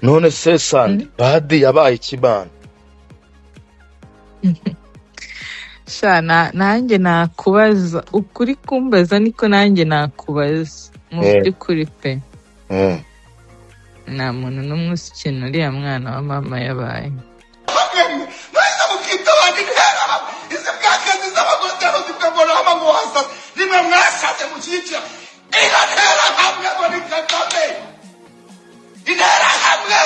none se Sandi badi yabaye ikibana shana nanjye nakubaza ukuri kumbaza niko nanjye nakubaza mu by'ukuri pe nta muntu n'umwe uzi ikintu uriya mwana wa mama yabaye nahise mukita bandikera izi bwakazi z'abagotero zikagona ngo hasa nimwe mwashatse mukica inatera hamwe ngo ni Kagame intera hamwe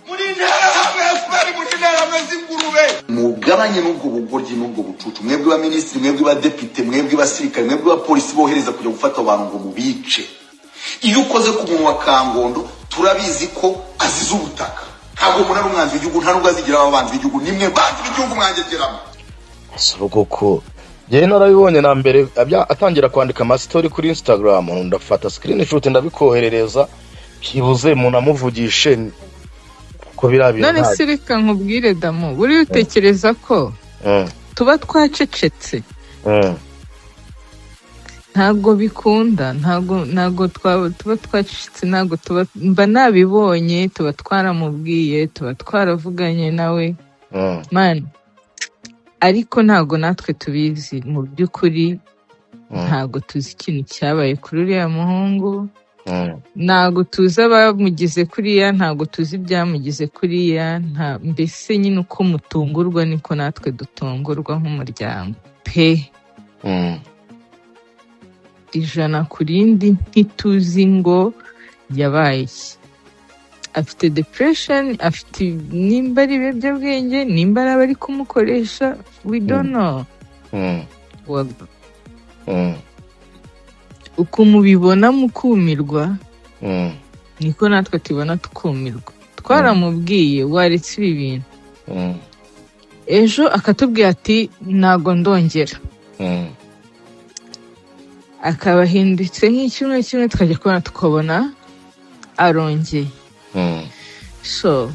muri intera hamwe esperi muri intera hamwe z'ingurube mugabanye n'ubwo bugoryi n'ubwo bucucu mwebwe ba minisitiri mwebwe ba depite mwebwe basirikare mwebwe ba polisi bohereza kujya gufata abantu ngo mubice iyo ukoze ku muntu wa Kangondo turabizi ko azize ubutaka ntabwo umuntu ari umwanzi w'igihugu nta nubwo azigira abanzi b'igihugu nimwe banzi b'igihugu mwangegeramo soko ko je narabibonye na mbere atangira kwandika ama story kuri Instagram ndafata screenshot ndabikoherereza kibuze umuntu amuvugishe ko birabira none sirika nkubwire damu buri utekereza ko tuba twacecetse ntabwo bikunda ntabwo tuba twacecetse ntabwo tuba mba nabibonye tuba twaramubwiye tuba twaravuganye nawe man ariko ntabwo natwe tubizi mu by'ukuri ntabwo tuzi ikintu cyabaye kuri uriya muhungu ntabwo tuzi abamugize kuriya ntabwo tuzi ibyamugize kuriya mbese nyine uko mutungurwa niko natwe dutungurwa nk'umuryango pe ijana ku rindi ntituzi ngo yabaye afite depression afite nimba ari ibiyobyabwenge nimba ari abari kumukoresha we don't know uko mubibona mukumirwa niko natwe tubona tukumirwa twaramubwiye waretse ibi bintu ejo akatubwira ati ntago ndongera akaba hindutse nk'icyumwe kimwe tukajya kubona tukabona arongeye so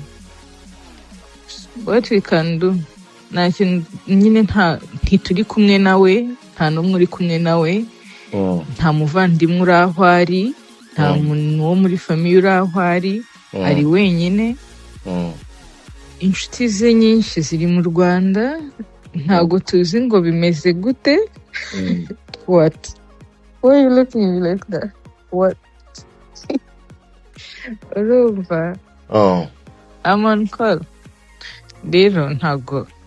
what we can do nta kintu nyine ntituri kumwe nawe nta n'umwe uri kumwe nawe nta muvandimwe uri aho ari nta muntu wo muri famiye uri aho ari wenyine inshuti ze nyinshi ziri mu Rwanda ntabwo tuzi ngo bimeze gute what why are you looking at me like that what urumva I'm on call rero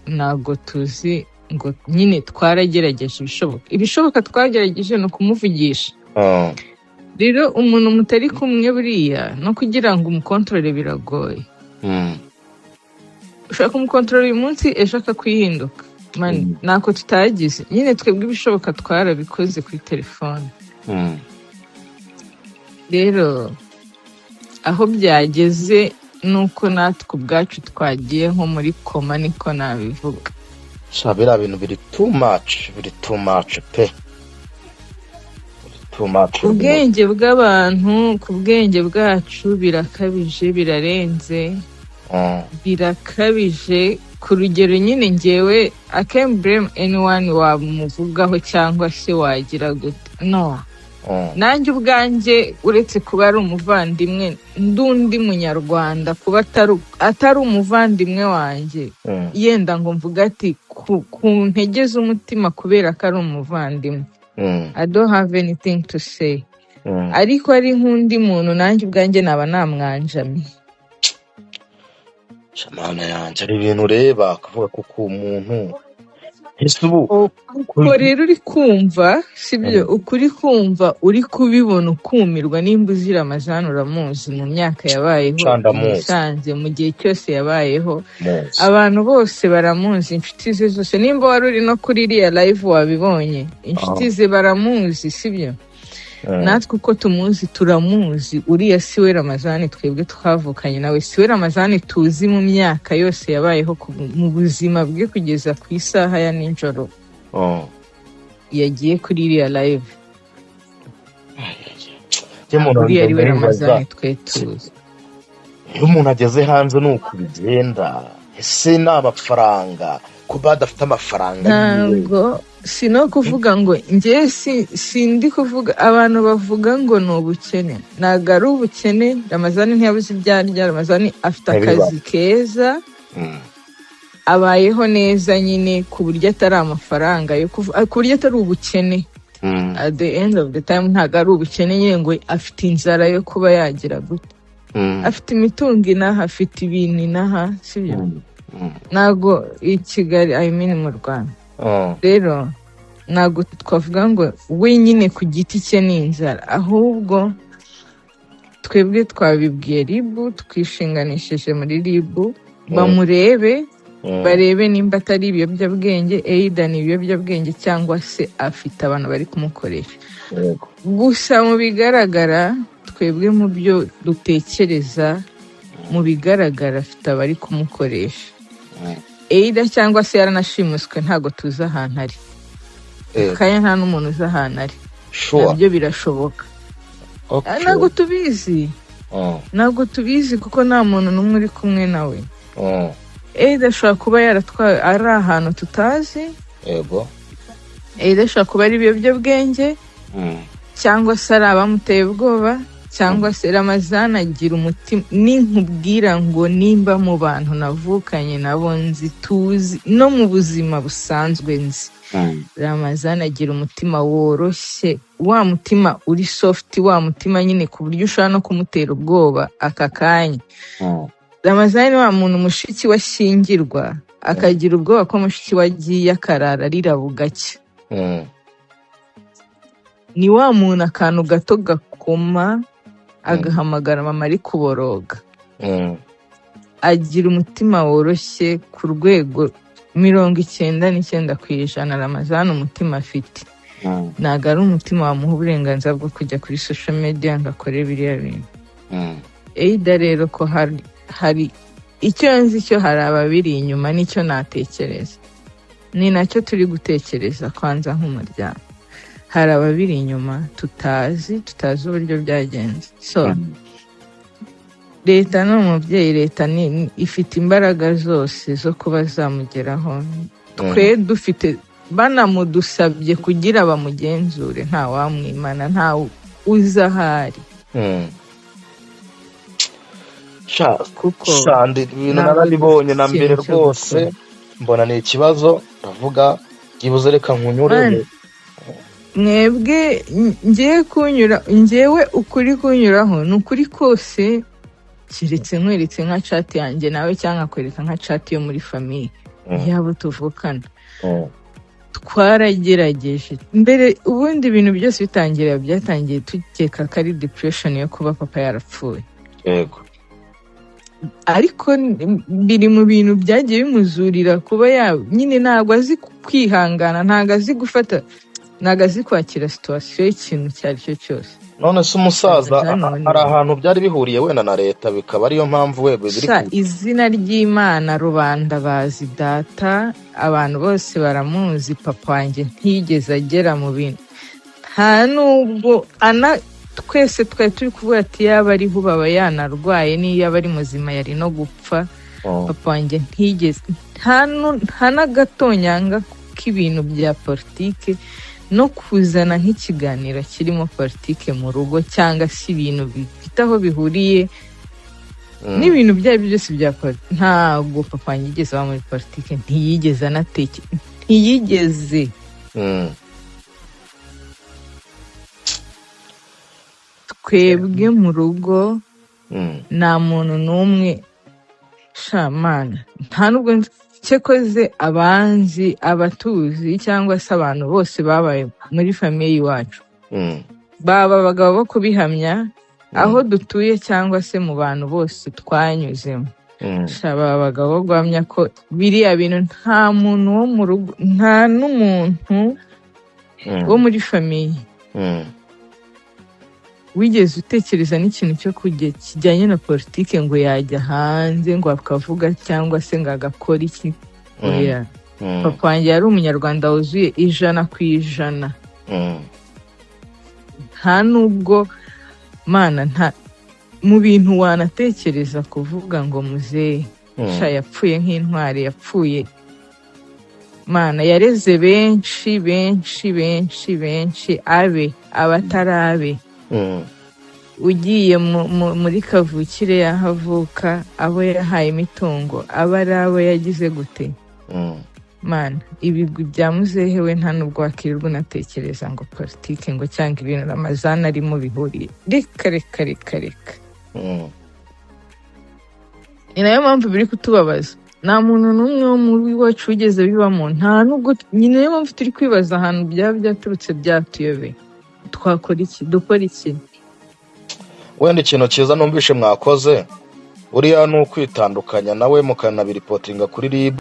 ntabwo tuzi ngo nyine twaragerageje ibishoboka twagerageje no kumuvugisha rero umuntu mutari kumwe buriya no kugira ngo umukontrole biragoye ushaka kumukontrole uyu munsi ejo akakwihinduka nako tutagize nyine twebwe ibishoboka twarabikoze kuri telefone rero aho byageze nuko natwe ubwacu twagiye nko muri koma niko nabivuga shabira bintu biri too much pe too much ubwenge bw'abantu ku bwenge bwacu birakabije birarenze birakabije ku rugero nyine ngewe I can't blame anyone wamuvugaho cyangwa se wagira gute no nanjye ubwanjye uretse kuba ari umuvandimwe ndundi munyarwanda kuba atari umuvandimwe wanjye yenda ngo mvuga ati ku ntege z'umutima kubera ko ari umuvandimwe I don't have anything to say ariko ari nk'undi muntu nanjye ubwanjye naba namwanjamiye shamana yanjye ari ibintu ureba kuvuga ko umuntu uko rero uri kumva sibyo ukuri kumva uri kubibona ukumirwa nimba uzira amajana uramuzi mu myaka yabayeho musanze mu gihe cyose yabayeho abantu bose baramuzi inshuti ze zose nimba wari uri no kuri iriya live wabibonye inshuti ze baramuzi sibyo natwe uko tumuzi turamuzi uriya siwe Ramazani twebwe twavukanye nawe siwe Ramazani tuzi mu myaka yose yabayeho mu buzima bwe kugeza ku isaha ya ninjoro yagiye kuri iriya live uriya ari we Ramazani twe tuzi iyo umuntu ageze hanze nuko bigenda ese n'amafaranga ko badafite amafaranga ntabwo sino kuvuga ngo njye sindi kuvuga abantu bavuga ngo ni ubukene ntabwo ari ubukene Ramazani ntiyabuze ibyarya Ramazani afite akazi keza abayeho neza nyine ku buryo atari amafaranga yo ku buryo atari ubukene at the end of the time ntabwo ari ubukene nyine ngo afite inzara yo kuba yagira gute afite imitungo inaha afite ibintu inaha sibyo ntabwo i Kigali mu Rwanda rero ntabwo twavuga ngo we nyine ku giti cye ni inzara ahubwo twebwe twabibwiye ribu twishinganishije muri ribu bamurebe barebe nimba atari ibiyobyabwenge either ni ibiyobyabwenge cyangwa se afite abantu bari kumukoresha gusa mu bigaragara twebwe mu byo dutekereza mu bigaragara afite abari kumukoresha either cyangwa se yaranashimuswe ntago tuzi ahantu ari kaya nta n'umuntu uzi ahantu ari nabyo birashoboka ntabwo tubizi ntabwo tubizi kuko nta muntu n'umwe uri kumwe nawe ashobora kuba yaratwaye ari ahantu tutazi ashobora kuba ari ibiyobyabwenge cyangwa se ari abamuteye ubwoba cyangwa se Ramazani agira umutima ninkubwira ngo nimba mu bantu navukanye nabo nzi tuzi no mu buzima busanzwe nzi Ramazani agira umutima woroshye wa mutima uri soft wa mutima nyine ku buryo ushaka no kumutera ubwoba aka kanya Ramazani wa muntu mushiki washyingirwa akagira ubwoba ko mushiki wagiye akarara arira bugacya ni wa muntu akantu gato gakoma agahamagara mama ari kuboroga agira umutima woroshye ku rwego 99% Ramazani umutima afite ntabwo ari umutima wamuha uburenganzira bwo kujya kuri social media ngo akore biriya bintu either rero ko hari icyo nzi cyo hari ababiri inyuma nicyo natekereza ni nacyo turi gutekereza kwanza nk'umuryango hari ababiri inyuma tutazi uburyo byagenze so leta n'umubyeyi leta ni ifite imbaraga zose zo kuba zamugeraho twe dufite banamudusabye kugira bamugenzure nta wamwimana nta uzahari shandi ibintu narabibonye na mbere rwose mbona ni ikibazo ndavuga gibuze reka nkunyure mwebwe njyewe ukuri kunyuraho ni ukuri kose kiretse nkweretse nka chat yanjye nawe cyangwa kwereka nka chat yo muri famille yabo tuvukana twaragerageje mbere ubundi ibintu byose byatangiye tukeka ko ari depression yo kuba papa yarapfuye yego ariko biri mu bintu byagiye bimuzurira kuba nyine ntabwo azi kwihangana ntabwo azi gufata ntabwo azi kwakira situation y'ikintu icyo ari cyo cyose none se umusaza hari ahantu byari bihuriye wenda na leta bikaba ariyo mpamvu wego biri izina ry'Imana rubanda bazi data abantu bose baramuzi papa wanjye ntigeze agera mu bintu nta nubwo twese twari turi kuvuga ati yaba ariho baba yanarwaye niyo yaba ari muzima yari no gupfa papa wanjye ntigeze nta n'agatonyanga k'ibintu bya politike no kuzana nk'ikiganiro kirimo politike mu rugo cyangwa se ibintu bifite aho bihuriye n'ibintu byari byose bya politike ntabwo papa yigeze aba muri politike ntiyigeze ntiyigeze twebwe mu rugo nta muntu n'umwe shamana nta nubwo cyekoze abanzi abatuzi cyangwa se abantu bose babaye muri famille iwacu baba abagabo bo kubihamya aho dutuye cyangwa se mu bantu bose twanyuzemo shaba abagabo guhamya ko biriya bintu nta muntu wo mu rugo nta n'umuntu wo muri famille wigeze utekereza n'ikintu cyo kijyanye na politike ngo yajya hanze ngo akavuga cyangwa se ngo agakora iki papa wanjye yari umunyarwanda wuzuye 100%. nta nubwo mana nta mu bintu wanatekereza kuvuga ngo muzehe sha yapfuye nk'intwari, yapfuye mana, yareze benshi benshi benshi benshi, abe abatarabe. Ugiye muri kavukire yahavuka, abo yahaye imitungo, aba ari abo yagize gute mana. Ibigwi bya muzehe we nta nubwo wakirirwa unatekereza ngo politike ngo cyangwa ibintu Ramazani arimo bihuriye. Reka reka reka reka. Ni nayo mpamvu biri kutubabaza. Nta muntu n'umwe wo muri wacu wigeze bibamo, nta nubwo. Ni nayo mpamvu turi kwibaza ahantu byaba byaturutse byatuyobeye. Twakora iki? Dukora iki? Wenda ikintu cyiza numvishe mwakoze uriya ni ukwitandukanya nawe mukanabiripotinga kuri RIB